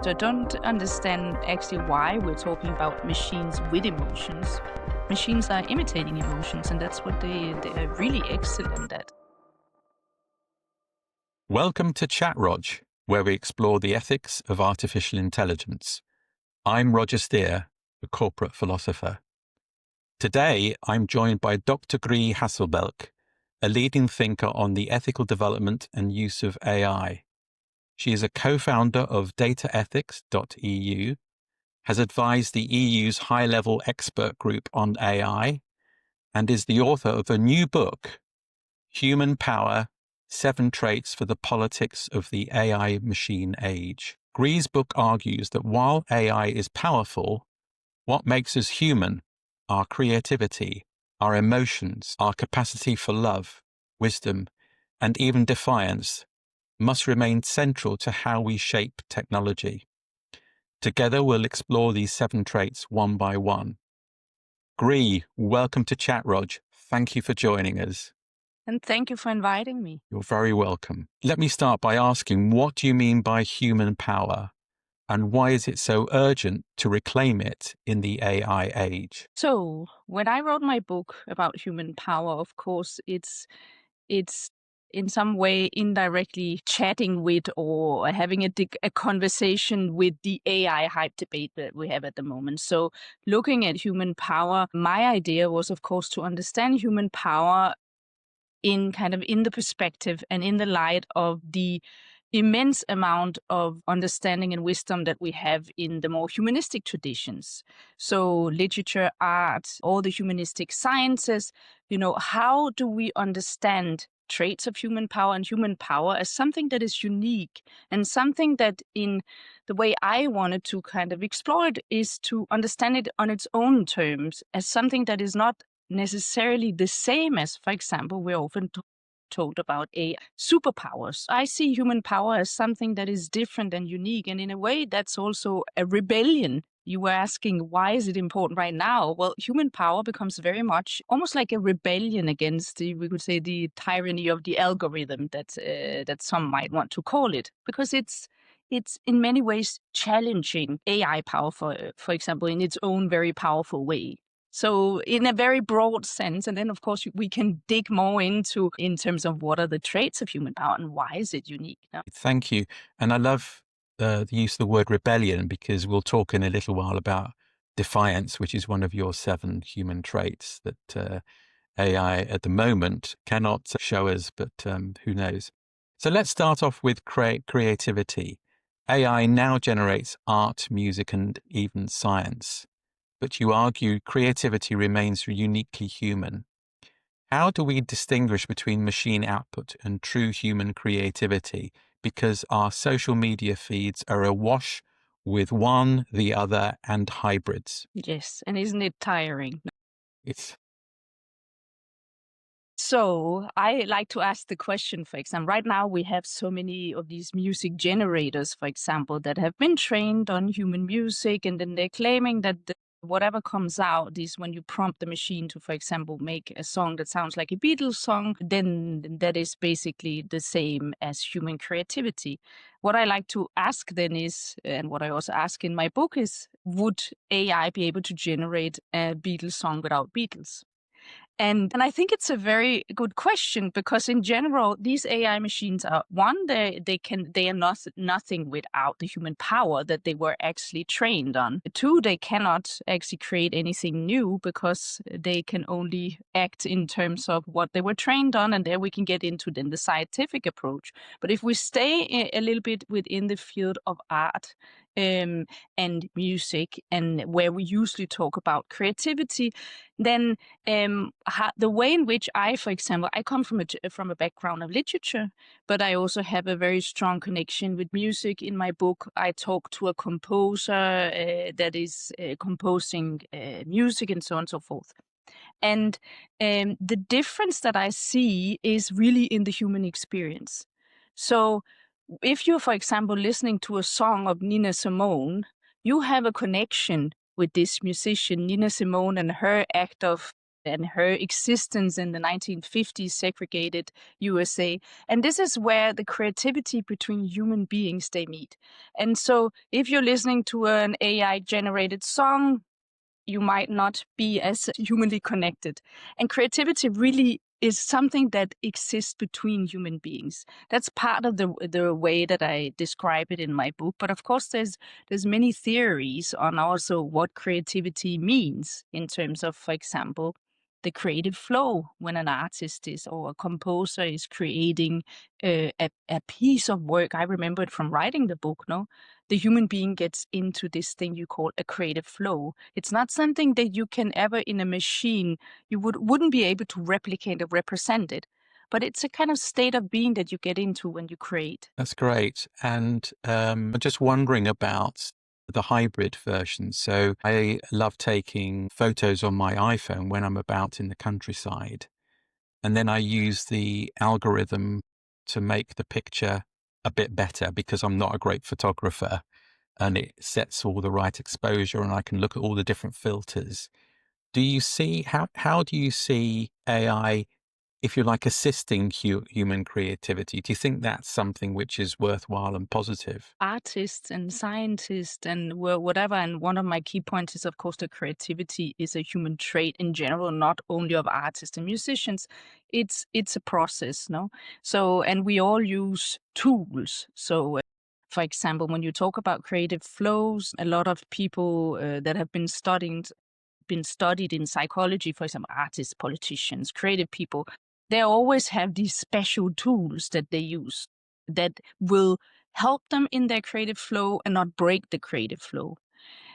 So I don't understand actually why we're talking about machines with emotions. Machines are imitating emotions, and that's what they're really excellent at. Welcome to CHATROG, where we explore the ethics of artificial intelligence. I'm Roger Steer, a corporate philosopher. Today, I'm joined by Dr. Gry Hasselbalch, a leading thinker on the ethical development and use of AI. She is a co-founder of dataethics.eu, has advised the EU's high-level expert group on AI, and is the author of a new book, Human Power: 7 Traits for the Politics of the AI Machine Age. Gry's book argues that while AI is powerful, what makes us human, our creativity, our emotions, our capacity for love, wisdom, and even defiance, must remain central to how we shape technology. Together, we'll explore these 7 traits one by one. Gry, welcome to CHATROG. Thank you for joining us. And thank you for inviting me. You're very welcome. Let me start by asking, what do you mean by human power? And why is it so urgent to reclaim it in the AI age? So when I wrote my book about human power, of course, it's in some way indirectly chatting with or having a conversation with the AI hype debate that we have at the moment. So looking at human power, my idea was, of course, to understand human power in the perspective and in the light of the immense amount of understanding and wisdom that we have in the more humanistic traditions. So literature, art, all the humanistic sciences, how do we understand traits of human power and human power as something that is unique and something that, in the way I wanted to kind of explore it, is to understand it on its own terms as something that is not necessarily the same as, for example, we're often told about superpowers. I see human power as something that is different and unique. And in a way, that's also a rebellion. You were asking, why is it important right now? Well, human power becomes very much almost like a rebellion against we could say, the tyranny of the algorithm that some might want to call it, because it's in many ways challenging AI power, for example, in its own very powerful way. So in a very broad sense, and then of course we can dig more into in terms of what are the traits of human power and why is it unique. Thank you. And I love the use of the word rebellion, because we'll talk in a little while about defiance, which is one of your 7 human traits that AI at the moment cannot show us, but who knows. So let's start off with creativity. AI now generates art, music, and even science. But you argue creativity remains uniquely human. How do we distinguish between machine output and true human creativity? Because our social media feeds are awash with one, the other, and hybrids. Yes, and isn't it tiring? It's So I like to ask the question, for example, right now we have so many of these music generators, for example, that have been trained on human music, and then they're claiming that whatever comes out is, when you prompt the machine to, for example, make a song that sounds like a Beatles song, then that is basically the same as human creativity. What I like to ask then is, and what I also ask in my book is, would AI be able to generate a Beatles song without Beatles? And I think it's a very good question, because in general, these AI machines are, one, they are nothing without the human power that they were actually trained on. Two, they cannot actually create anything new, because they can only act in terms of what they were trained on, and there we can get into then the scientific approach. But if we stay a little bit within the field of art and music, and where we usually talk about creativity, then the way in which for example, I come from a background of literature, but I also have a very strong connection with music. In my book, I talk to a composer that is composing music and so on and so forth. And the difference that I see is really in the human experience. So if you're, for example, listening to a song of Nina Simone, you have a connection with this musician, Nina Simone, and her act of and her existence in the 1950s segregated USA. And this is where the creativity between human beings they meet. And so if you're listening to an AI generated song, you might not be as humanly connected. And creativity really is something that exists between human beings. That's part of the way that I describe it in my book. But of course, there's many theories on also what creativity means in terms of, for example, the creative flow when an artist is or a composer is creating a piece of work. I remember it from writing the book. No, the human being gets into this thing you call a creative flow. It's not something that you can ever in a machine, you wouldn't be able to replicate or represent it. But it's a kind of state of being that you get into when you create. That's great. And I'm just wondering about the hybrid version. So I love taking photos on my iPhone when I'm about in the countryside. And then I use the algorithm to make the picture a bit better because I'm not a great photographer, and it sets all the right exposure and I can look at all the different filters. Do you see how do you see AI, if you like, assisting human creativity? Do you think that's something which is worthwhile and positive? Artists and scientists and whatever. And one of my key points is, of course, that creativity is a human trait in general, not only of artists and musicians. It's a process, no? So, and we all use tools. So, for example, when you talk about creative flows, a lot of people that have been studied in psychology, for example, artists, politicians, creative people, they always have these special tools that they use that will help them in their creative flow and not break the creative flow.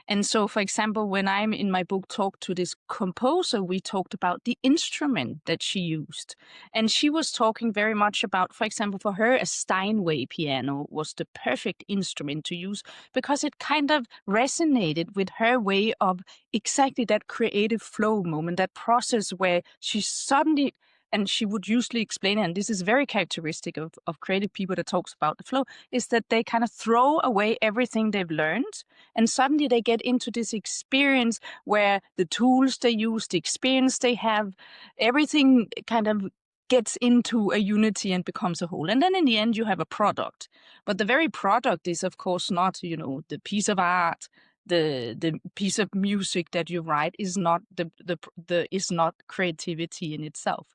And so, for example, when I'm in my book talked to this composer, we talked about the instrument that she used. And she was talking very much about, for example, for her, a Steinway piano was the perfect instrument to use because it kind of resonated with her way of exactly that creative flow moment, that process where she suddenly, and she would usually explain it, and this is very characteristic of creative people that talks about the flow, is that they kind of throw away everything they've learned and suddenly they get into this experience where the tools they use, the experience they have, everything kind of gets into a unity and becomes a whole. And then in the end, you have a product. But the very product is, of course, not, the piece of art, the piece of music that you write is not the is not creativity in itself.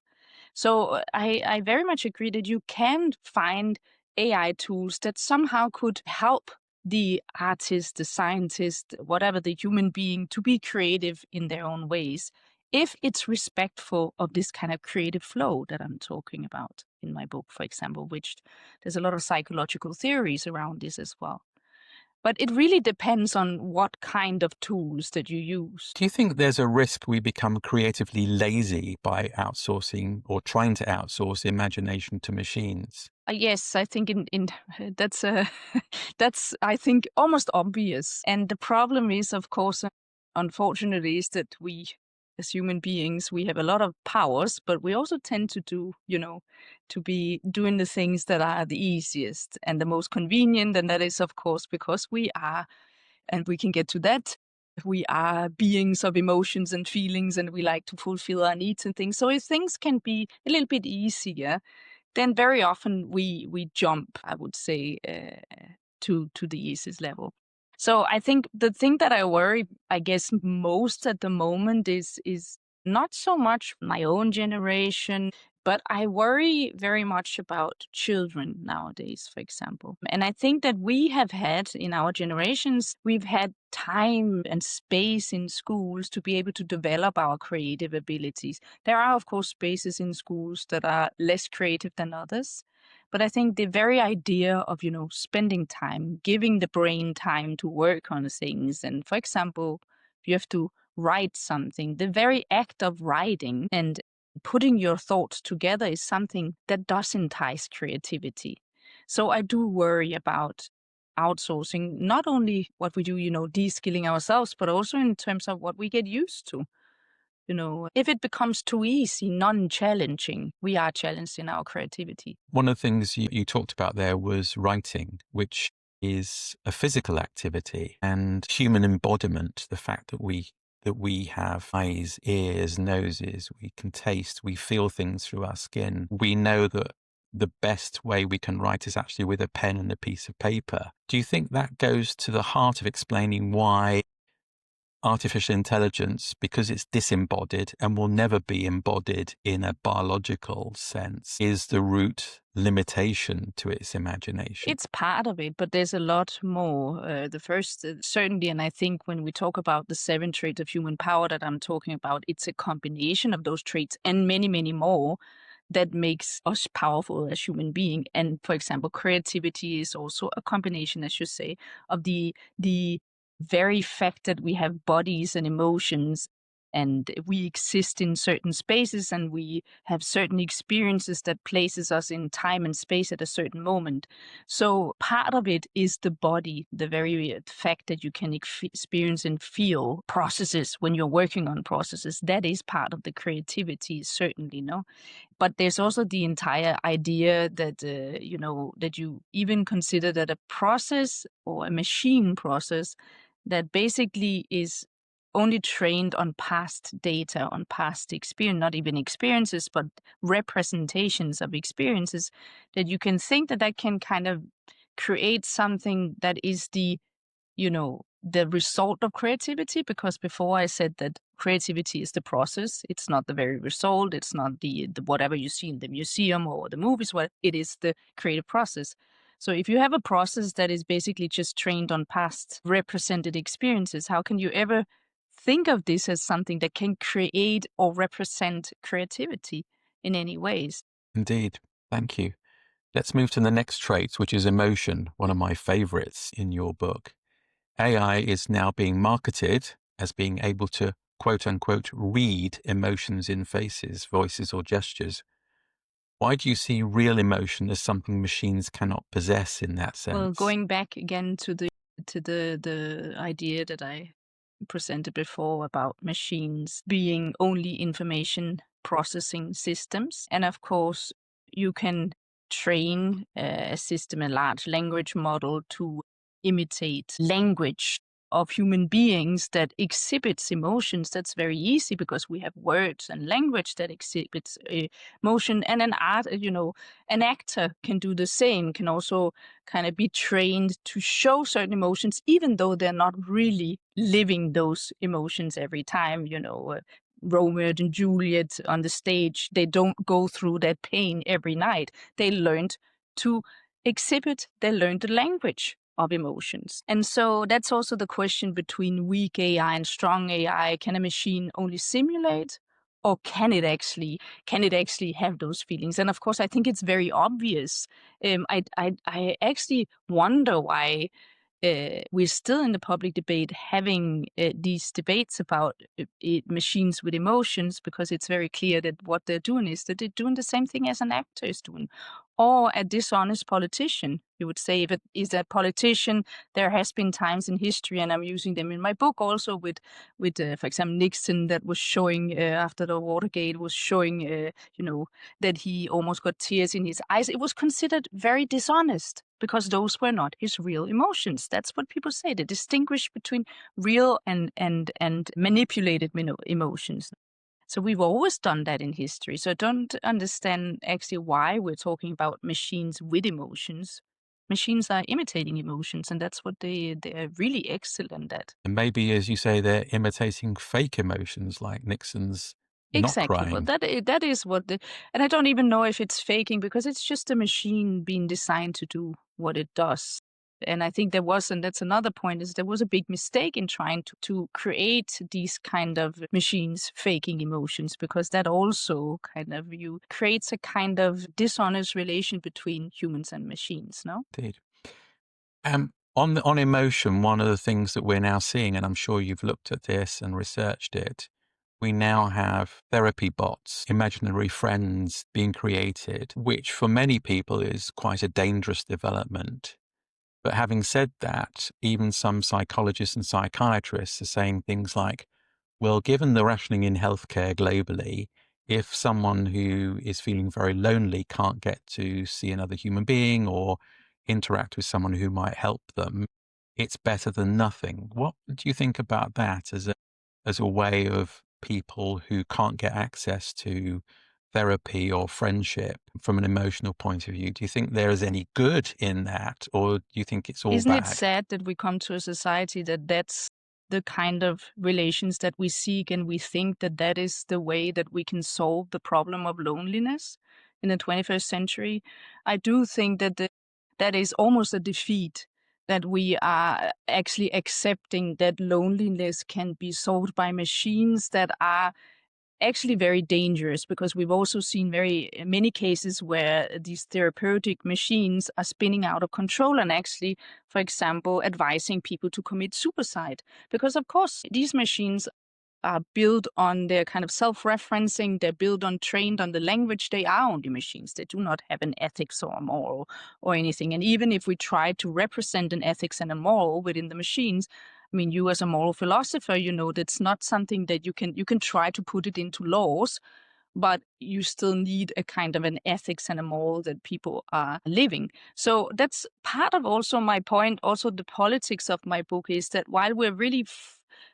So I very much agree that you can find AI tools that somehow could help the artist, the scientist, whatever the human being to be creative in their own ways, if it's respectful of this kind of creative flow that I'm talking about in my book, for example, which there's a lot of psychological theories around this as well. But it really depends on what kind of tools that you use. Do you think there's a risk we become creatively lazy by outsourcing or trying to outsource imagination to machines? Yes, I think in that's that's I think almost obvious. And the problem is, of course, unfortunately, is that we as human beings we have a lot of powers, but we also tend to do, to be doing the things that are the easiest and the most convenient. And that is, of course, because we are, and we can get to that. We are beings of emotions and feelings, and we like to fulfill our needs and things. So if things can be a little bit easier, then very often we jump, I would say, to the easiest level. So I think the thing that I worry, I guess, most at the moment is not so much my own generation, but I worry very much about children nowadays, for example. And I think that we have had in our generations, we've had time and space in schools to be able to develop our creative abilities. There are, of course, spaces in schools that are less creative than others. But I think the very idea of, spending time, giving the brain time to work on things. And for example, if you have to write something, the very act of writing and putting your thoughts together is something that does entice creativity. So I do worry about outsourcing, not only what we do, de-skilling ourselves, but also in terms of what we get used to. If it becomes too easy, non-challenging, we are challenged in our creativity. One of the things you talked about there was writing, which is a physical activity and human embodiment, the fact that we that we have eyes, ears, noses, we can taste, we feel things through our skin. We know that the best way we can write is actually with a pen and a piece of paper. Do you think that goes to the heart of explaining why artificial intelligence, because it's disembodied and will never be embodied in a biological sense, is the root limitation to its imagination? It's part of it, but there's a lot more. The first, certainly, and I think when we talk about the 7 traits of human power that I'm talking about, it's a combination of those traits and many, many more that makes us powerful as human being. And for example, creativity is also a combination, as you say, of the very fact that we have bodies and emotions and we exist in certain spaces and we have certain experiences that places us in time and space at a certain moment. So part of it is the body, the very fact that you can experience and feel processes when you're working on processes. That is part of the creativity, certainly, no? But there's also the entire idea that, that you even consider that a process or a machine process that basically is only trained on past data, on past experience, not even experiences, but representations of experiences, that you can think that that can kind of create something that is the result of creativity. Because before I said that creativity is the process, it's not the very result, it's not the whatever you see in the museum or the movies, what it is, the creative process. So if you have a process that is basically just trained on past represented experiences, how can you ever think of this as something that can create or represent creativity in any ways? Indeed. Thank you. Let's move to the next trait, which is emotion, one of my favorites in your book. AI is now being marketed as being able to, quote unquote, read emotions in faces, voices, or gestures. Why do you see real emotion as something machines cannot possess in that Well, sense? going back again to the idea that I presented before about machines being only information processing systems, and of course, you can train a system, a large language model, to imitate language of human beings that exhibits emotions. That's very easy because we have words and language that exhibits emotion. And an actor can do the same, can also kind of be trained to show certain emotions, even though they're not really living those emotions every time. Romeo and Juliet on the stage, they don't go through that pain every night. They learned to exhibit, they learned the language of emotions. And so that's also the question between weak AI and strong AI. Can a machine only simulate, or can it actually have those feelings? And of course, I think it's very obvious. I actually wonder why we're still in the public debate having these debates about machines with emotions, because it's very clear that what they're doing is that they're doing the same thing as an actor is doing, or a dishonest politician. You would say, if it is a politician, there has been times in history, and I'm using them in my book also with for example, Nixon, that was showing after the Watergate, was showing that he almost got tears in his eyes. It was considered very dishonest because those were not his real emotions. That's what people say. They distinguish between real and manipulated emotions. So we've always done that in history. So I don't understand actually why we're talking about machines with emotions. Machines are imitating emotions, and that's what they're really excellent at. And maybe, as you say, they're imitating fake emotions like Nixon's not Exactly. Well, crying. that is what and I don't even know if it's faking, because it's just a machine being designed to do what it does. And I think and that's another point, is there was a big mistake in trying to create these kind of machines faking emotions, because that also kind of you creates a kind of dishonest relation between humans and machines, no? Indeed. On emotion, one of the things that we're now seeing, and I'm sure you've looked at this and researched it, we now have therapy bots, imaginary friends being created, which for many people is quite a dangerous development. But having said that, even some psychologists and psychiatrists are saying things like, well, given the rationing in healthcare globally, if someone who is feeling very lonely can't get to see another human being or interact with someone who might help them, it's better than nothing. What do you think about that as as a way of people who can't get access to therapy or friendship from an emotional point of view? Do you think there is any good in that, or do you think it's all Isn't it bad? sad that we come to a society that that's the kind of relations that we seek, and we think that that is the way that we can solve the problem of loneliness in the 21st century? I do think that that is almost a defeat, that we are actually accepting that loneliness can be solved by machines that are actually very dangerous, because we've also seen very many cases where these therapeutic machines are spinning out of control and actually, for example, advising people to commit suicide. Because of course these machines are built on their kind of self-referencing, they're built on trained on the language, they are only machines, they do not have an ethics or a moral or anything. And even if we try to represent an ethics and a moral within the machines, I mean, you as a moral philosopher, you know that's not something that you can try to put it into laws, but you still need a kind of an ethics and a moral that people are living. So that's part of also my point. Also, the politics of my book is that while we're really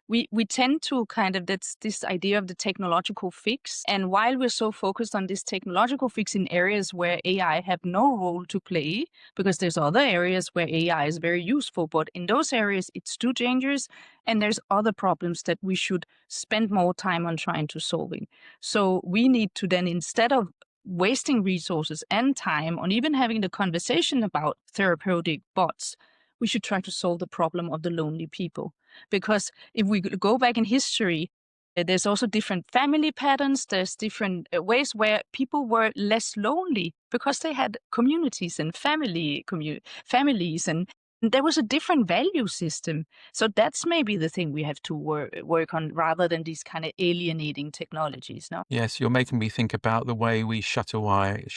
we tend to kind of, that's this idea of the technological fix, and while we're so focused on this technological fix in areas where AI have no role to play, because there's other areas where AI is very useful, but in those areas it's too dangerous, and there's other problems that we should spend more time on trying to solving. So we need to then, instead of wasting resources and time on even having the conversation about therapeutic bots, we should try to solve the problem of the lonely people. Because if we go back in history, there's also different family patterns, there's different ways where people were less lonely because they had communities and families, and there was a different value system. So that's maybe the thing we have to work on, rather than these kind of alienating technologies. No. Yes, you're making me think about the way we shut away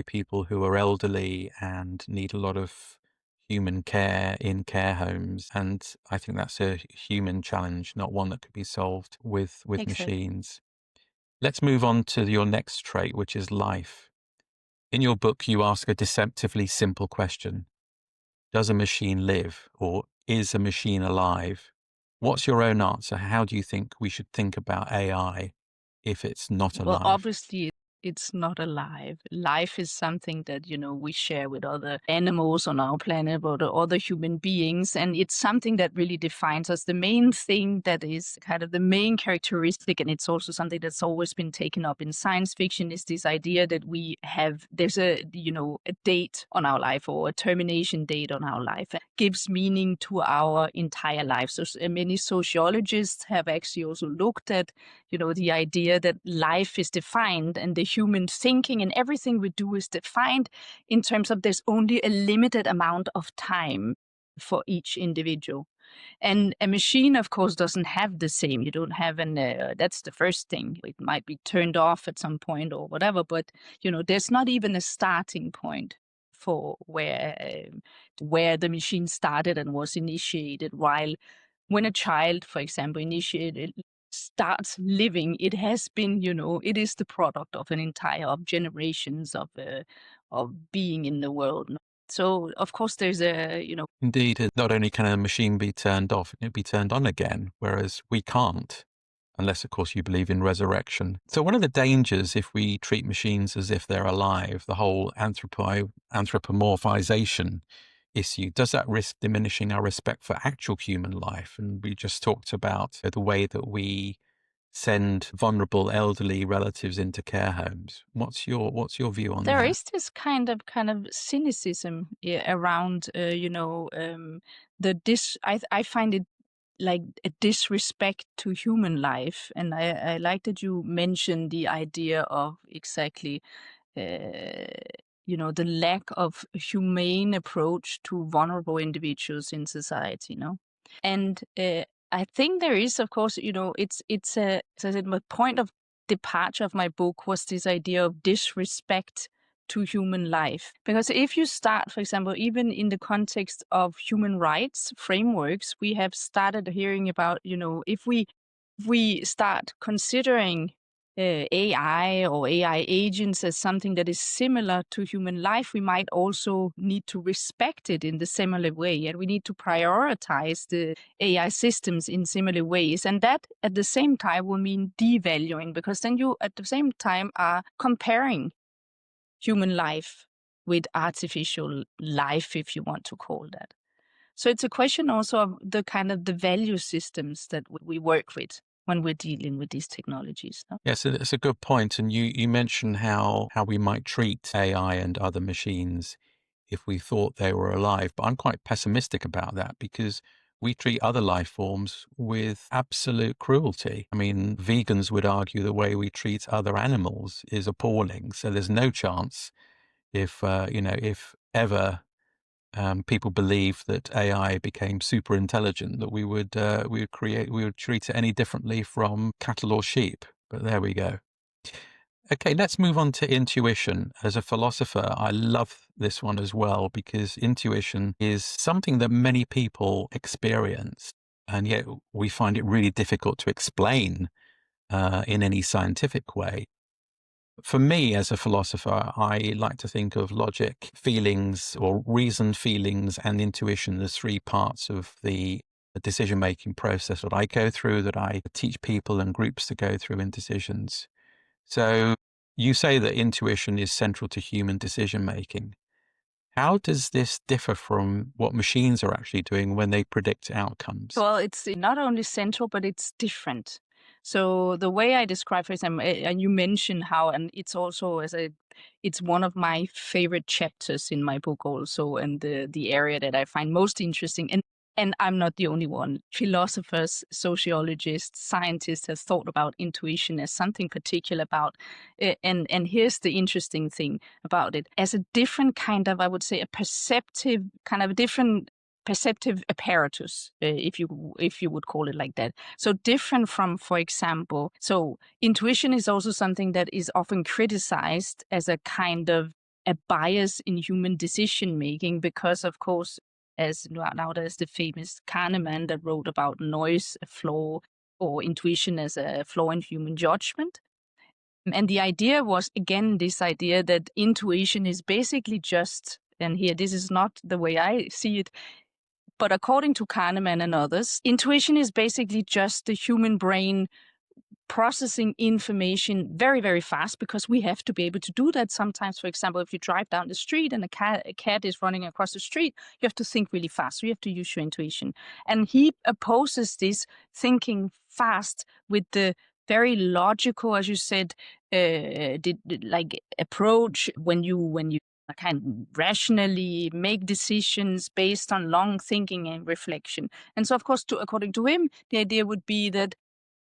people who are elderly and need a lot of human care in care homes. And I think that's a human challenge, not one that could be solved with Exactly. machines. Let's move on to your next trait, which is life. In your book, you ask a deceptively simple question. Does a machine live, or is a machine alive? What's your own answer? How do you think we should think about AI if it's not Well, alive? obviously, it's not alive. Life is something that, we share with other animals on our planet or the other human beings. And it's something that really defines us. The main thing that is kind of the main characteristic, and it's also something that's always been taken up in science fiction, is this idea that there's a date on our life, or a termination date on our life, that gives meaning to our entire life. So many sociologists have actually also looked at the idea that life is defined, and the human thinking and everything we do is defined in terms of there's only a limited amount of time for each individual. And a machine, of course, doesn't have the same. You don't have that's the first thing. It might be turned off at some point or whatever, but, there's not even a starting point for where the machine started and was initiated. While when a child, for example, initiated starts living, it has been, it is the product of an entire of generations of being in the world. No? So of course there's Indeed, not only can a machine be turned off, it can be turned on again, whereas we can't, unless, of course, you believe in resurrection. So one of the dangers if we treat machines as if they're alive, the whole anthropomorphization issue, does that risk diminishing our respect for actual human life? And we just talked about the way that we send vulnerable elderly relatives into care homes. What's your view on there that? is this kind of cynicism around I find it like a disrespect to human life, and I like that you mentioned the idea of exactly the lack of humane approach to vulnerable individuals in society, no? And I think there is, of course, it's a, as I said, my point of departure of my book was this idea of disrespect to human life. Because if you start, for example, even in the context of human rights frameworks, we have started hearing about, if we start considering AI or AI agents as something that is similar to human life, we might also need to respect it in the similar way. And we need to prioritize the AI systems in similar ways. And that at the same time will mean devaluing, because then you at the same time are comparing human life with artificial life, if you want to call that. So it's a question also of the kind of the value systems that we work with when we're dealing with these technologies. No? Yes, it's a good point. And you mentioned how we might treat AI and other machines if we thought they were alive. But I'm quite pessimistic about that because we treat other life forms with absolute cruelty. I mean, vegans would argue the way we treat other animals is appalling. So there's no chance if, if ever people believe that AI became super intelligent, that we would treat it any differently from cattle or sheep. But there we go. Okay, let's move on to intuition. As a philosopher, I love this one as well because intuition is something that many people experience, and yet we find it really difficult to explain in any scientific way. For me, as a philosopher, I like to think of logic, feelings, or reason, feelings, and intuition as three parts of the decision-making process that I go through, that I teach people and groups to go through in decisions. So you say that intuition is central to human decision-making. How does this differ from what machines are actually doing when they predict outcomes? Well, it's not only central, but it's different. So the way I describe, for example, and you mentioned how, and it's also it's one of my favorite chapters in my book also, and the area that I find most interesting. And I'm not the only one. Philosophers, sociologists, scientists have thought about intuition as something particular about, and here's the interesting thing about it, as a different kind of, I would say, a perceptive kind of a different perceptive apparatus, if you would call it like that. So different from, for example, so intuition is also something that is often criticized as a kind of a bias in human decision making, because of course, as now there's the famous Kahneman that wrote about noise, a flaw, or intuition as a flaw in human judgment. And the idea was, again, this idea that intuition is basically just, and here, this is not the way I see it, but according to Kahneman and others, intuition is basically just the human brain processing information very, very fast, because we have to be able to do that sometimes. For example, if you drive down the street and a cat is running across the street, you have to think really fast. So you have to use your intuition. And he opposes this thinking fast with the very logical, as you said, like approach when you kind of rationally make decisions based on long thinking and reflection. And so, of course, according to him, the idea would be that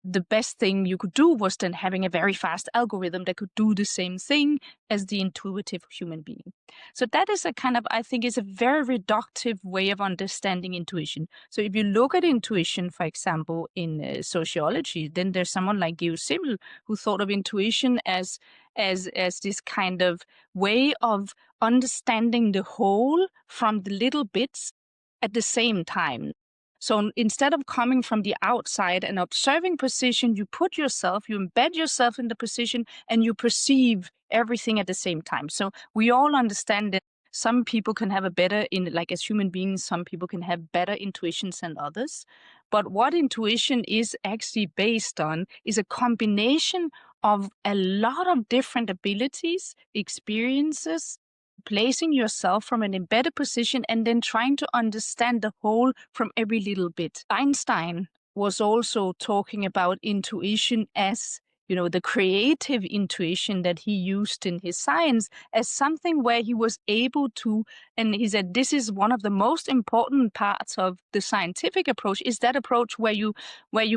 the best thing you could do was then having a very fast algorithm that could do the same thing as the intuitive human being. So that is a kind of, I think, is a very reductive way of understanding intuition. So if you look at intuition, for example, in sociology, then there's someone like Gry Hasselbalch who thought of intuition as this kind of way of understanding the whole from the little bits at the same time. So instead of coming from the outside and observing position, you put yourself, you embed yourself in the position, and you perceive everything at the same time. So we all understand that some people can have like as human beings, some people can have better intuitions than others. But what intuition is actually based on is a combination of a lot of different abilities, experiences, placing yourself from an embedded position and then trying to understand the whole from every little bit. Einstein was also talking about intuition as, the creative intuition that he used in his science as something where he was able to, and he said this is one of the most important parts of the scientific approach, is that approach where you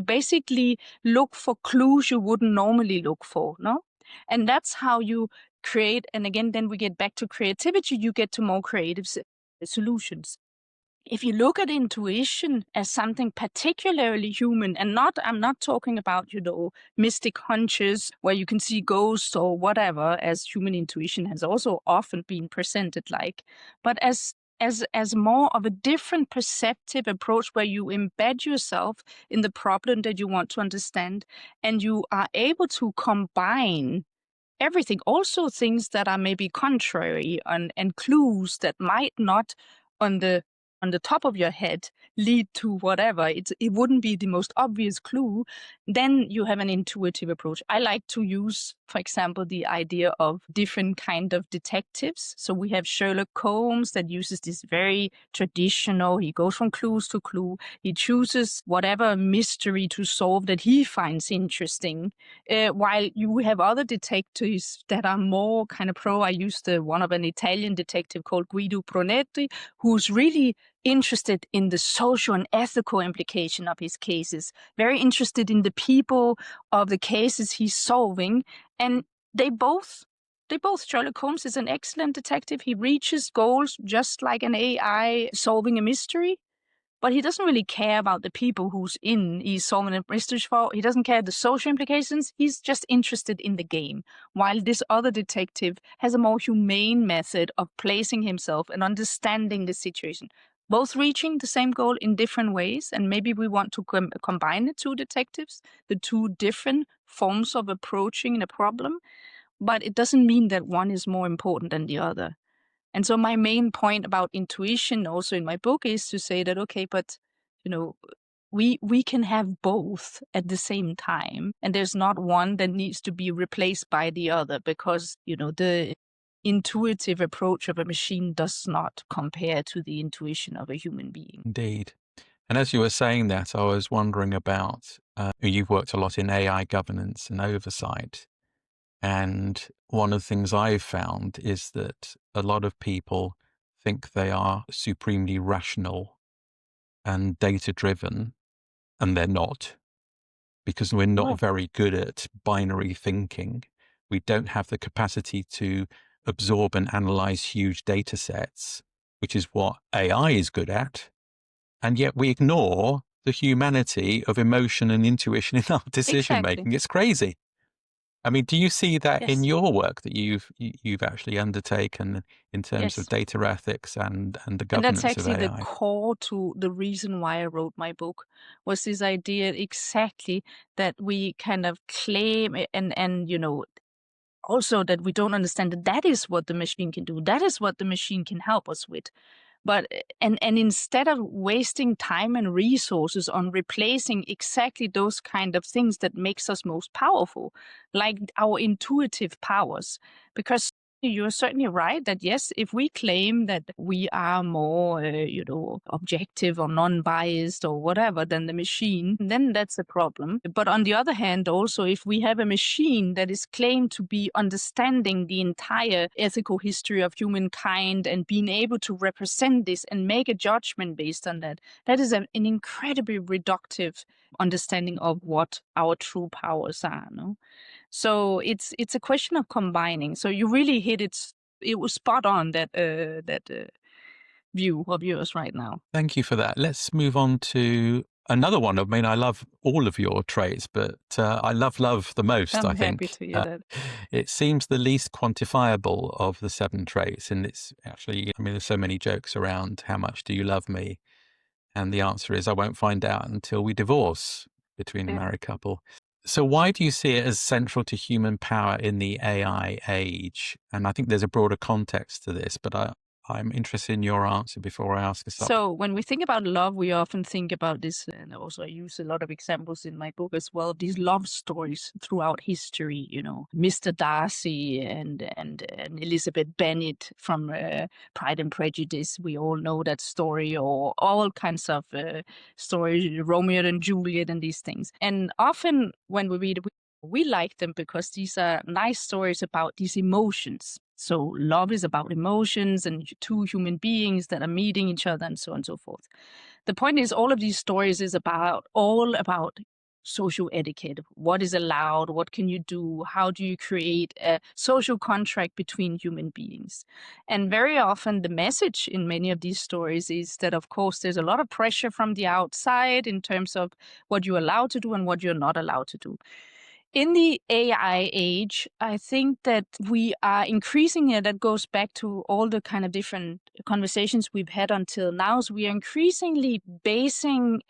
basically look for clues you wouldn't normally look for, no? And that's how you create, and again, then we get back to creativity, you get to more creative solutions. If you look at intuition as something particularly human, and I'm not talking about, mystic hunches where you can see ghosts or whatever, as human intuition has also often been presented like, but as as more of a different perceptive approach where you embed yourself in the problem that you want to understand, and you are able to combine everything, also things that are maybe contrary and clues that might not on the top of your head lead to whatever. It wouldn't be the most obvious clue. Then you have an intuitive approach. I like to use, for example, the idea of different kind of detectives. So we have Sherlock Holmes that uses this very traditional, he goes from clues to clue. He chooses whatever mystery to solve that he finds interesting. While you have other detectives that are more kind of pro. I used one of an Italian detective called Guido Pronetti, who's really interested in the social and ethical implication of his cases, very interested in the people of the cases he's solving. And they both, Sherlock Holmes is an excellent detective. He reaches goals just like an AI solving a mystery. But he doesn't really care about the people he's solving a mystery for. He doesn't care the social implications. He's just interested in the game. While this other detective has a more humane method of placing himself and understanding the situation. Both reaching the same goal in different ways. And maybe we want to combine the two detectives, the two different forms of approaching a problem. But it doesn't mean that one is more important than the other. And so my main point about intuition also in my book is to say that, okay, but we can have both at the same time, and there's not one that needs to be replaced by the other, because the intuitive approach of a machine does not compare to the intuition of a human being. Indeed. And as you were saying that, I was wondering about, you've worked a lot in AI governance and oversight. And one of the things I've found is that a lot of people think they are supremely rational and data-driven, and they're not, because we're not very good at binary thinking. We don't have the capacity to absorb and analyze huge data sets, which is what AI is good at. And yet we ignore the humanity of emotion and intuition in our decision making. It's crazy. I mean, do you see that in your work that you've actually undertaken in terms of data ethics and the governance of AI? And that's actually the core to the reason why I wrote my book, was this idea exactly that we kind of claim and also that we don't understand that is what the machine can do. That is what the machine can help us with. But and instead of wasting time and resources on replacing exactly those kind of things that makes us most powerful, like our intuitive powers, because you're certainly right that yes, if we claim that we are more, objective or non-biased or whatever than the machine, then that's a problem. But on the other hand, also, if we have a machine that is claimed to be understanding the entire ethical history of humankind and being able to represent this and make a judgment based on that, that is an incredibly reductive understanding of what our true powers are. No? So it's a question of combining. So you really hit it. It was spot on, that view of yours right now. Thank you for that. Let's move on to another one. I mean, I love all of your traits, but I love the most, I think. I'm happy to hear that. It seems the least quantifiable of the 7 traits. And it's actually, I mean, there's so many jokes around how much do you love me? And the answer is I won't find out until we divorce between a married couple. So why do you see it as central to human power in the AI age? And I think there's a broader context to this, but I'm interested in your answer before I ask a subject. So when we think about love, we often think about this, and also I use a lot of examples in my book as well, these love stories throughout history, Mr. Darcy and Elizabeth Bennet from Pride and Prejudice. We all know that story, or all kinds of stories, Romeo and Juliet and these things. And often when we read it, we like them because these are nice stories about these emotions. So love is about emotions and two human beings that are meeting each other and so on and so forth. The point is, all of these stories is all about social etiquette. What is allowed? What can you do? How do you create a social contract between human beings? And very often the message in many of these stories is that, of course, there's a lot of pressure from the outside in terms of what you're allowed to do and what you're not allowed to do. In the AI age, I think that we are increasing it. That goes back to all the kind of different conversations we've had until now. So we are increasingly basing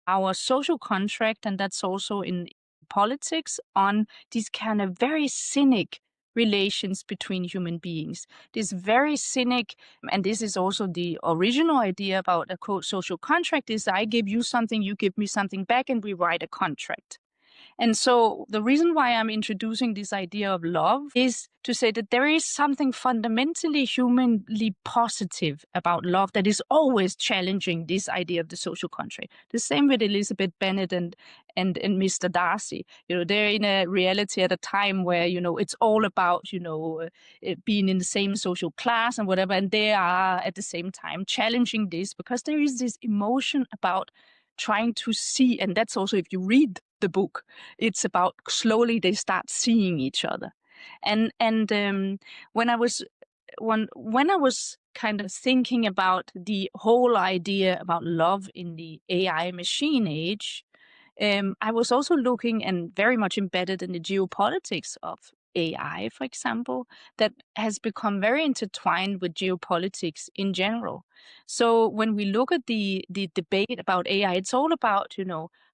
our social contract, and that's also in politics, on these kind of very cynic relations between human beings. This very cynic, and this is also the original idea about a quote social contract, is I give you something, you give me something back, and we write a contract. And so the reason why I'm introducing this idea of love is to say that there is something fundamentally humanly positive about love that is always challenging this idea of the social contract. The same with Elizabeth Bennet and Mr. Darcy. They're in a reality at a time where, it's all about, being in the same social class and whatever. And they are at the same time challenging this because there is this emotion about trying to see, and that's also if you read the book, it's about slowly they start seeing each other. And when I was kind of thinking about the whole idea about love in the AI machine age, I was also looking and very much embedded in the geopolitics of AI, for example, that has become very intertwined with geopolitics in general. So when we look at the debate about AI, it's all about,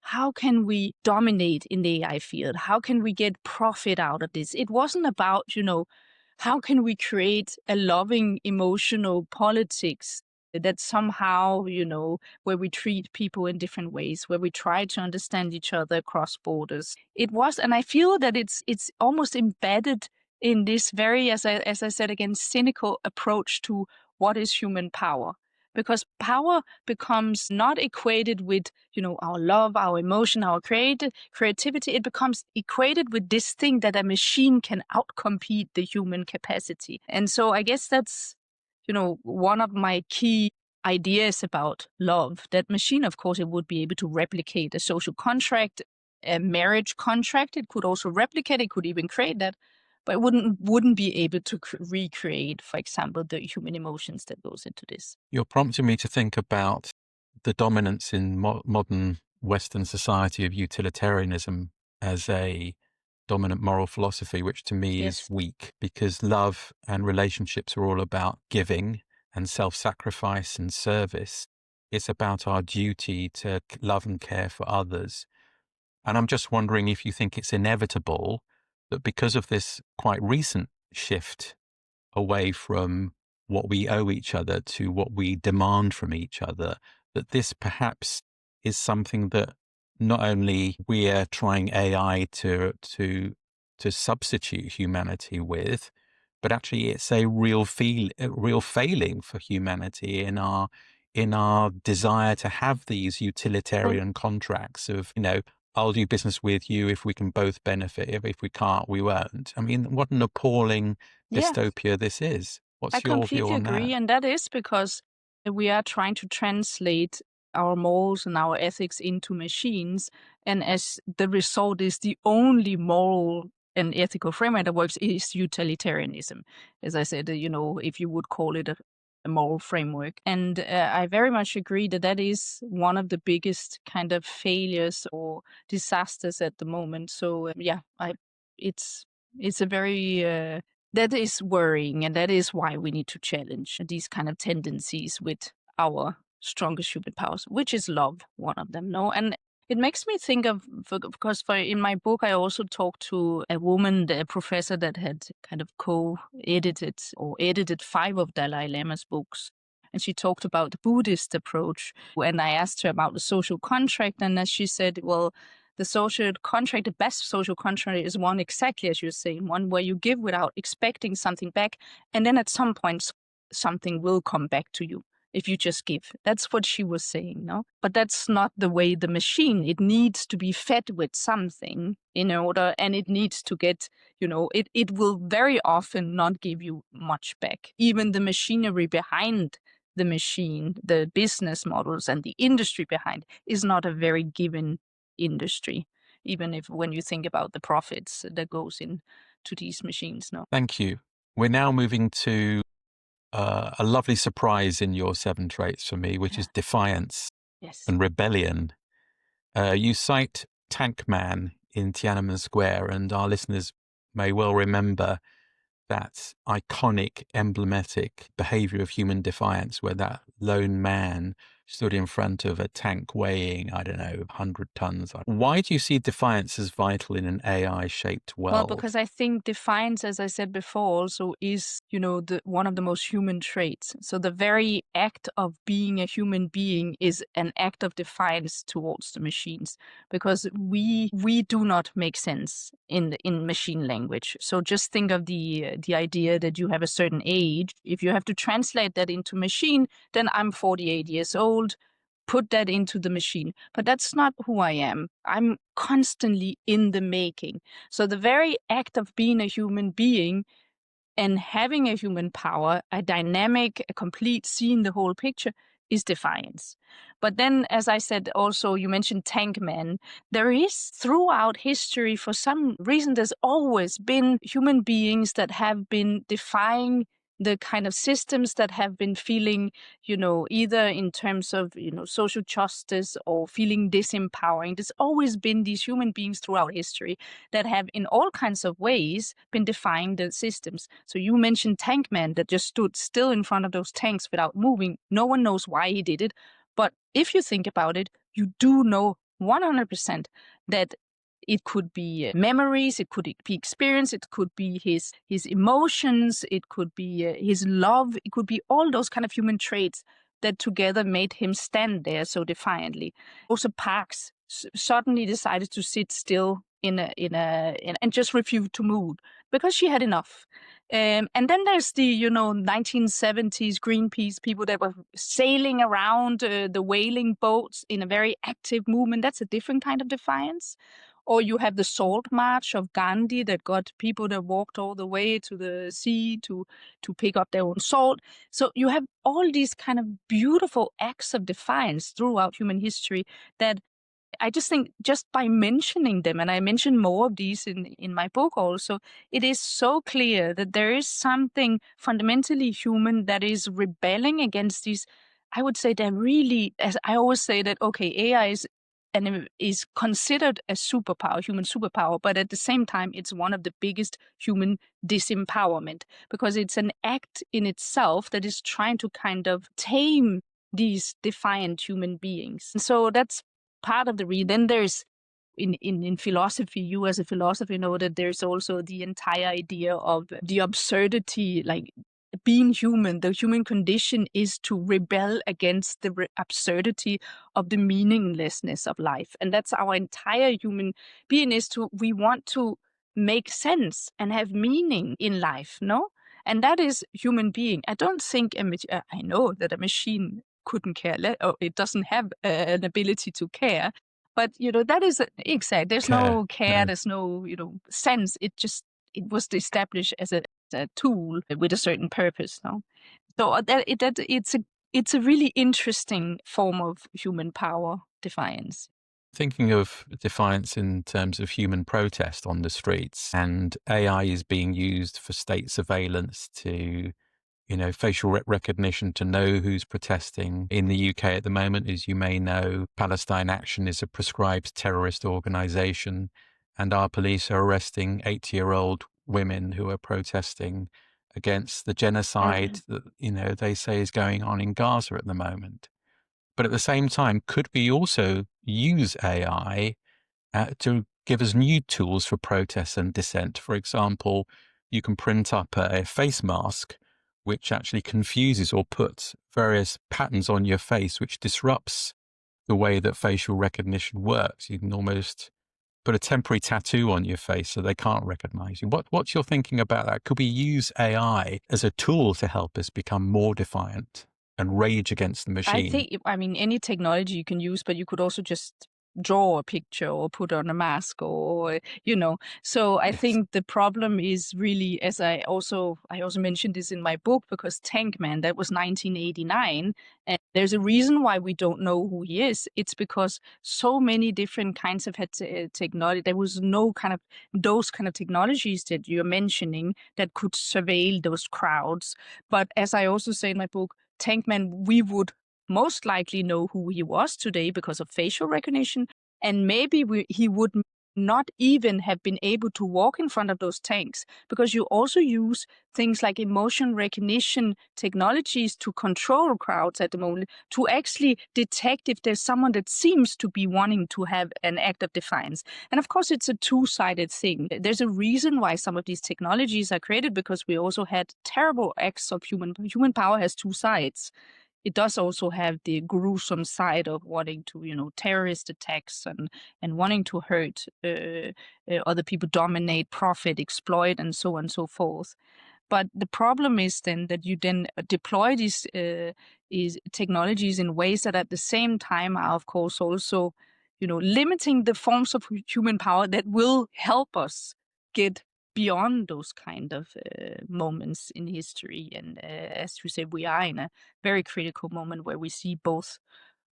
how can we dominate in the AI field? How can we get profit out of this? It wasn't about, how can we create a loving, emotional politics that somehow, where we treat people in different ways, where we try to understand each other across borders. It was, and I feel that it's almost embedded in this very, as I said again, cynical approach to what is human power. Because power becomes not equated with, our love, our emotion, our creativity. It becomes equated with this thing that a machine can outcompete the human capacity. And so I guess that's, one of my key ideas about love. That machine, of course, it would be able to replicate a social contract, a marriage contract. It could also replicate, it could even create that, but it wouldn't be able to recreate, for example, the human emotions that goes into this. You're prompting me to think about the dominance in modern Western society of utilitarianism as a dominant moral philosophy, which to me is Yes. weak, because love and relationships are all about giving and self-sacrifice and service. It's about our duty to love and care for others. And I'm just wondering if you think it's inevitable that because of this quite recent shift away from what we owe each other to what we demand from each other, that this perhaps is something that not only we're trying AI to substitute humanity with, but actually it's a real failing for humanity in our desire to have these utilitarian contracts of, I'll do business with you if we can both benefit. If we can't, we won't. I mean, what an appalling dystopia this is. I What's your view completely on agree. that? And that is because we are trying to translate our morals and our ethics into machines. And as the result is the only moral and ethical framework that works is utilitarianism. As I said, if you would call it a moral framework. And I very much agree that that is one of the biggest kind of failures or disasters at the moment. So it's a very that is worrying, and that is why we need to challenge these kind of tendencies with our strongest human powers, which is love, one of them. No, and it makes me think of because in my book I also talked to a woman, a professor that had kind of co-edited or edited 5 of Dalai Lama's books. And she talked about the Buddhist approach. And I asked her about the social contract, and as she said, well, the social contract, the best social contract is one exactly as you're saying, one where you give without expecting something back. And then at some point, something will come back to you if you just give. That's what she was saying, no? But that's not the way the machine, it needs to be fed with something in order, and it needs to get, it will very often not give you much back. Even the machinery behind the machine, the business models and the industry behind is not a very given industry, even if when you think about the profits that goes into these machines. No. Thank you. We're now moving to a lovely surprise in your 7 traits for me, which is defiance Yes. and rebellion. You cite Tank Man in Tiananmen Square, and our listeners may well remember that iconic, emblematic behavior of human defiance, where that lone man stood in front of a tank weighing, I don't know, 100 tons. Why do you see defiance as vital in an AI-shaped Well, world? because I think defiance, as I said before, also is, one of the most human traits. So the very act of being a human being is an act of defiance towards the machines, because we do not make sense in machine language. So just think of the idea that you have a certain age. If you have to translate that into machine, then I'm 48 years old. Put that into the machine. But that's not who I am. I'm constantly in the making. So the very act of being a human being and having a human power, a dynamic, a complete, seeing the whole picture, is defiance. But then, as I said, also, you mentioned tank men. There is, throughout history, for some reason, there's always been human beings that have been defying the kind of systems that have been feeling, either in terms of, social justice or feeling disempowering. There's always been these human beings throughout history that have, in all kinds of ways, been defying the systems. So you mentioned tank man that just stood still in front of those tanks without moving. No one knows why he did it. But if you think about it, you do know 100% that it could be memories, it could be experience, it could be his emotions, it could be his love, it could be all those kind of human traits that together made him stand there so defiantly. Rosa Parks suddenly decided to sit still and just refuse to move because she had enough. And then there's the 1970s Greenpeace people that were sailing around the whaling boats in a very active movement. That's a different kind of defiance. Or you have the Salt March of Gandhi that got people that walked all the way to the sea to pick up their own salt. So you have all these kind of beautiful acts of defiance throughout human history that I just think just by mentioning them, and I mention more of these in my book also, it is so clear that there is something fundamentally human that is rebelling against these. I would say they're really, as I always say that, okay, AI is considered a superpower, human superpower, but at the same time, it's one of the biggest human disempowerment because it's an act in itself that is trying to kind of tame these defiant human beings. And so that's part of the reason. Then there's in philosophy, you as a philosopher know that there's also the entire idea of the absurdity, like being human. The human condition is to rebel against the absurdity of the meaninglessness of life. And that's our entire human being is we want to make sense and have meaning in life, no? And that is human being. I don't think, I know that a machine couldn't care less, or it doesn't have an ability to care. But, that is exact. There's no care, No. there's no, sense. It was established as a tool with a certain purpose. No, so it's a really interesting form of human power, defiance. Thinking of defiance in terms of human protest on the streets, and AI is being used for state surveillance to, facial recognition to know who's protesting. In the UK at the moment, as you may know, Palestine Action is a proscribed terrorist organization, and our police are arresting 80-year-old women who are protesting against the genocide that, they say is going on in Gaza at the moment. But at the same time, could we also use AI to give us new tools for protest and dissent? For example, you can print up a face mask which actually confuses or puts various patterns on your face, which disrupts the way that facial recognition works. You can almost put a temporary tattoo on your face so they can't recognize you. What's your thinking about that? Could we use AI as a tool to help us become more defiant and rage against the machine? I mean, any technology you can use, but you could also just draw a picture or put on a mask or. So I Yes. think the problem is really, as I also mentioned this in my book, because Tankman, that was 1989. And there's a reason why we don't know who he is. It's because so many different kinds of technology, there was no kind of those kind of technologies that you're mentioning that could surveil those crowds. But as I also say in my book, Tankman, we would most likely know who he was today because of facial recognition, and maybe he would not even have been able to walk in front of those tanks, because you also use things like emotion recognition technologies to control crowds at the moment, to actually detect if there's someone that seems to be wanting to have an act of defiance. And of course, it's a two-sided thing. There's a reason why some of these technologies are created, because we also had terrible acts of human power has two sides. It does also have the gruesome side of wanting to, terrorist attacks and wanting to hurt other people, dominate, profit, exploit, and so on and so forth. But the problem is then that you then deploy these technologies in ways that at the same time are, of course, also, limiting the forms of human power that will help us get beyond those kind of moments in history. And as you say, we are in a very critical moment where we see both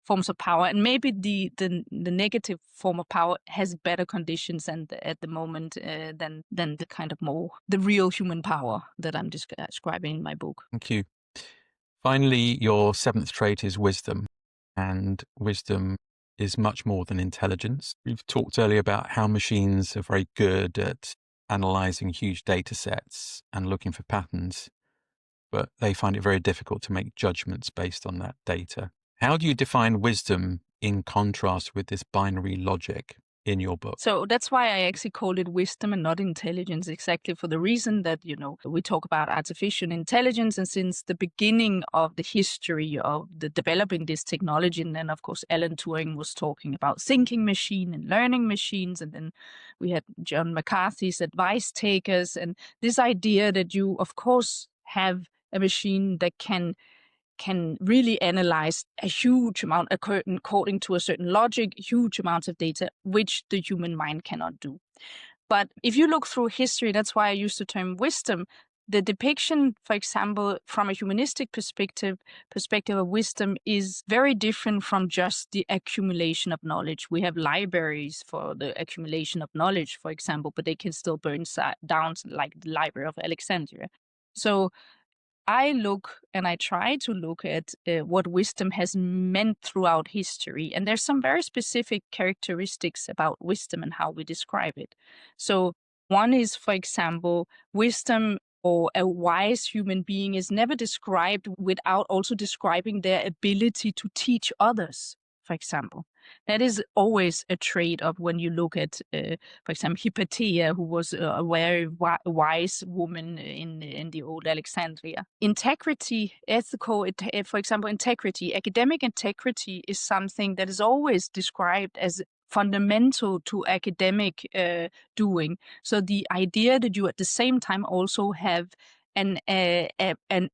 forms of power, and maybe the negative form of power has better conditions and at the moment than the kind of more the real human power that I'm describing in my book. Thank you. Finally, your seventh trait is wisdom, and wisdom is much more than intelligence. We've talked earlier about how machines are very good at analyzing huge data sets and looking for patterns, but they find it very difficult to make judgments based on that data. How do you define wisdom in contrast with this binary logic in your book? So that's why I actually called it wisdom and not intelligence, exactly for the reason that, we talk about artificial intelligence, and since the beginning of the history of the developing this technology, and then of course Alan Turing was talking about thinking machine and learning machines, and then we had John McCarthy's advice takers, and this idea that you of course have a machine that can really analyze a huge amount, according to a certain logic, huge amounts of data, which the human mind cannot do. But if you look through history, that's why I use the term wisdom. The depiction, for example, from a humanistic perspective of wisdom is very different from just the accumulation of knowledge. We have libraries for the accumulation of knowledge, for example, but they can still burn down, like the Library of Alexandria. So I look and I try to look at what wisdom has meant throughout history. And there's some very specific characteristics about wisdom and how we describe it. So, one is, for example, wisdom or a wise human being is never described without also describing their ability to teach others, for example. That is always a trait of when you look at, for example, Hypatia, who was a very wise woman in the old Alexandria. Integrity, for example, integrity, academic integrity is something that is always described as fundamental to academic doing. So the idea that you at the same time also have an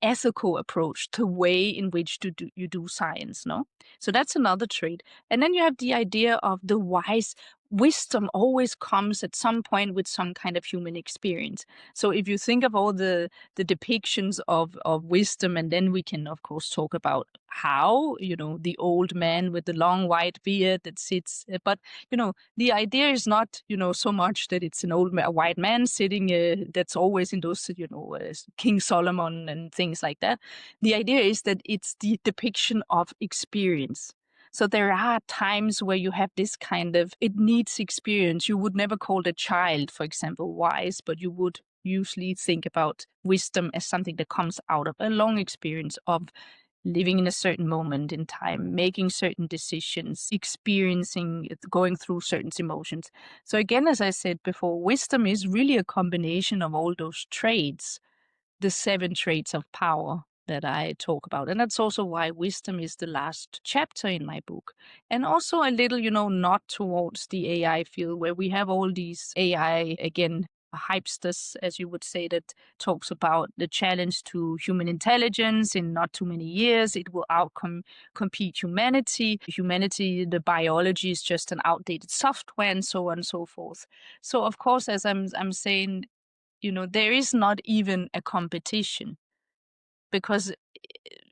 ethical approach to way in which you do science, no? So that's another trait. And then you have the idea of the wise. Wisdom always comes at some point with some kind of human experience. So if you think of all the depictions of wisdom, and then we can of course talk about how, the old man with the long white beard that sits, but the idea is not, so much that it's an a white man sitting that's always in those, King Solomon and things like that. The idea is that it's the depiction of experience. So there are times where you have this kind of, it needs experience. You would never call a child, for example, wise, but you would usually think about wisdom as something that comes out of a long experience of living in a certain moment in time, making certain decisions, experiencing, going through certain emotions. So again, as I said before, wisdom is really a combination of all those traits, the 7 traits of power that I talk about. And that's also why wisdom is the last chapter in my book. And also a little, nod towards the AI field, where we have all these AI, again, hypesters, as you would say, that talks about the challenge to human intelligence. In not too many years, it will compete humanity. Humanity, the biology is just an outdated software, and so on and so forth. So of course, as I'm saying, there is not even a competition, because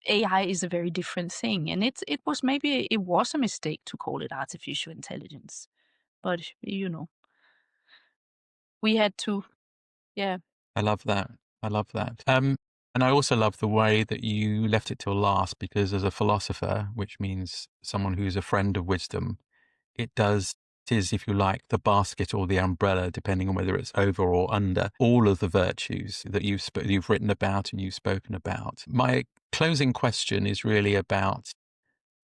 AI is a very different thing. And it was a mistake to call it artificial intelligence. But, we had to, yeah. I love that. I love that. And I also love the way that you left it till last, because as a philosopher, which means someone who's a friend of wisdom, it does is, if you like, the basket or the umbrella, depending on whether it's over or under all of the virtues that you've written about and you've spoken about. My closing question is really about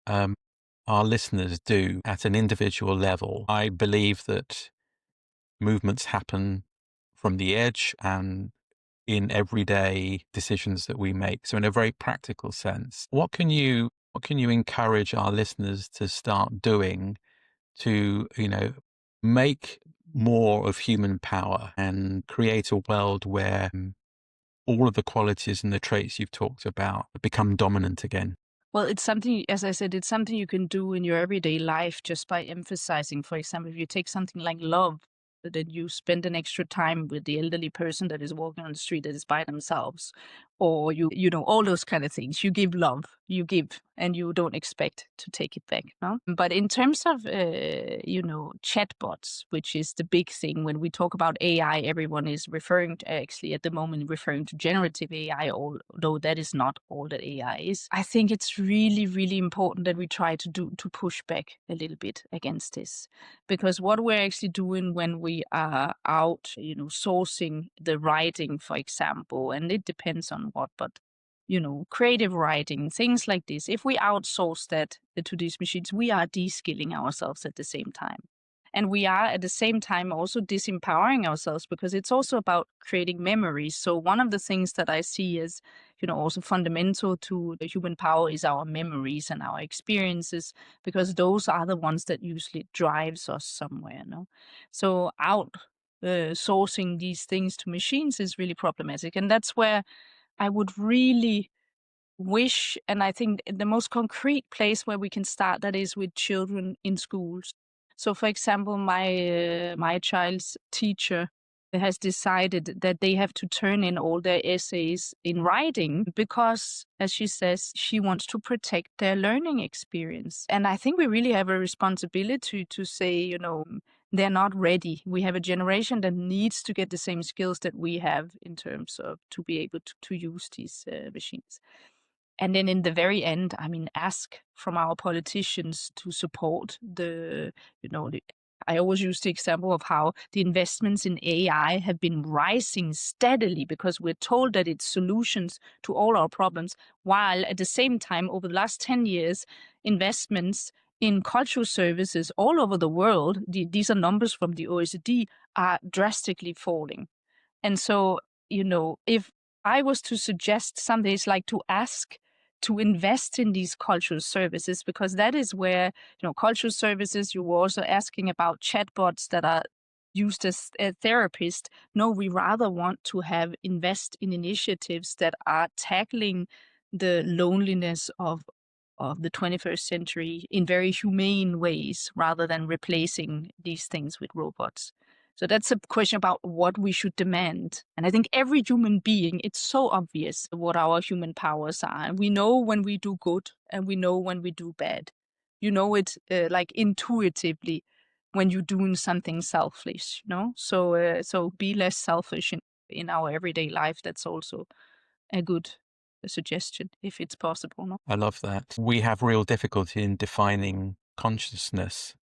our listeners do at an individual level. I believe that movements happen from the edge and in everyday decisions that we make. So in a very practical sense, what can you encourage our listeners to start doing to, make more of human power and create a world where all of the qualities and the traits you've talked about become dominant again? Well, it's something, as I said, it's something you can do in your everyday life just by emphasizing. For example, if you take something like love, then you spend an extra time with the elderly person that is walking on the street that is by themselves, or all those kind of things. You give love, you give, and you don't expect to take it back. No, but in terms of chatbots, which is the big thing when we talk about AI, everyone is referring to, actually at the moment, referring to generative AI, although that is not all that AI is. I think it's really, really important that we try to push back a little bit against this, because what we're actually doing when we are out, sourcing the writing, for example, and it depends on what, but creative writing, things like this. If we outsource that to these machines, we are de-skilling ourselves at the same time. And we are at the same time also disempowering ourselves, because it's also about creating memories. So one of the things that I see as, also fundamental to the human power is our memories and our experiences, because those are the ones that usually drives us somewhere. No, so sourcing these things to machines is really problematic, and that's where I would really wish, and I think the most concrete place where we can start that is with children in schools. So, for example, my child's teacher has decided that they have to turn in all their essays in writing because, as she says, she wants to protect their learning experience. And I think we really have a responsibility to say, they're not ready. We have a generation that needs to get the same skills that we have in terms of to be able to use these machines. And then in the very end, I mean, ask from our politicians to support I always use the example of how the investments in AI have been rising steadily because we're told that it's solutions to all our problems, while at the same time, over the last 10 years, investments in cultural services all over the world, these are numbers from the OECD, are drastically falling. And so, if I was to suggest something, it's like to ask to invest in these cultural services, because that is where, cultural services, you were also asking about chatbots that are used as a therapist. No, we rather want to invest in initiatives that are tackling the loneliness of the 21st century in very humane ways rather than replacing these things with robots. So that's a question about what we should demand. And I think every human being, it's so obvious what our human powers are. We know when we do good and we know when we do bad. You know it like intuitively when you're doing something selfish, So be less selfish in our everyday life. That's also a good suggestion if it's possible. No? I love that. We have real difficulty in defining consciousness.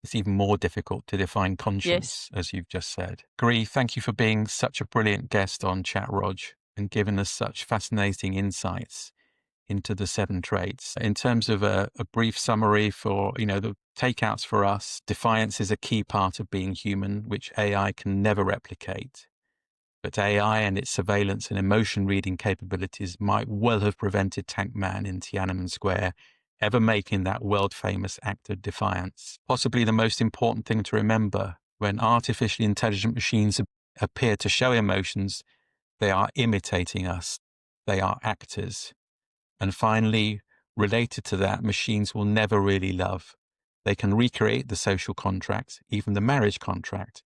It's even more difficult to define conscience, as you've just said. Gry, thank you for being such a brilliant guest on CHATROG and giving us such fascinating insights into the 7 traits. In terms of a brief summary for, the takeouts for us, defiance is a key part of being human, which AI can never replicate. But AI and its surveillance and emotion reading capabilities might well have prevented Tank Man in Tiananmen Square ever making that world-famous act of defiance. Possibly the most important thing to remember: when artificially intelligent machines appear to show emotions, they are imitating us. They are actors. And finally, related to that, machines will never really love. They can recreate the social contract, even the marriage contract,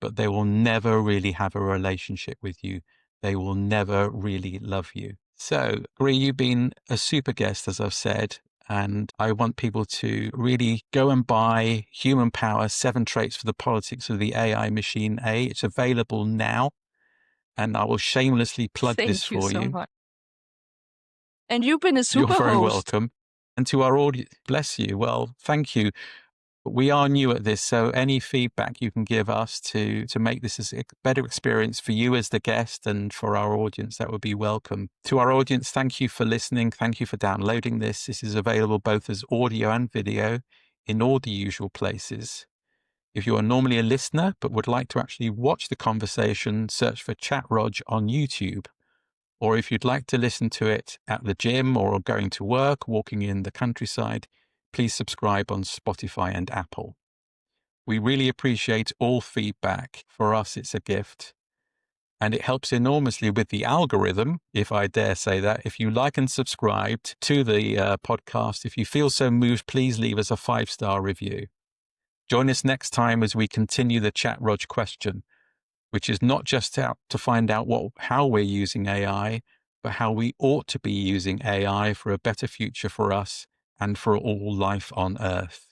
but they will never really have a relationship with you. They will never really love you. So, Gry, you've been a super guest, as I've said, and I want people to really go and buy Human Power, 7 Traits for the Politics of the AI Machine A. It's available now, and I will shamelessly plug this for Thank you so you. much. And you've been a super You're very host. welcome. And to our audience, bless you. Well, thank you. We are new at this, so any feedback you can give us to make this a better experience for you as the guest and for our audience, that would be welcome. To our audience, thank you for listening. Thank you for downloading this. This is available both as audio and video in all the usual places. If you are normally a listener but would like to actually watch the conversation, search for CHATROG on YouTube. Or if you'd like to listen to it at the gym or going to work, walking in the countryside, please subscribe on Spotify and Apple. We really appreciate all feedback. For us, it's a gift. And it helps enormously with the algorithm, if I dare say that. If you like and subscribed to the podcast, if you feel so moved, please leave us a 5-star review. Join us next time as we continue the CHATROG question, which is not just out to find out how we're using AI, but how we ought to be using AI for a better future for us and for all life on Earth.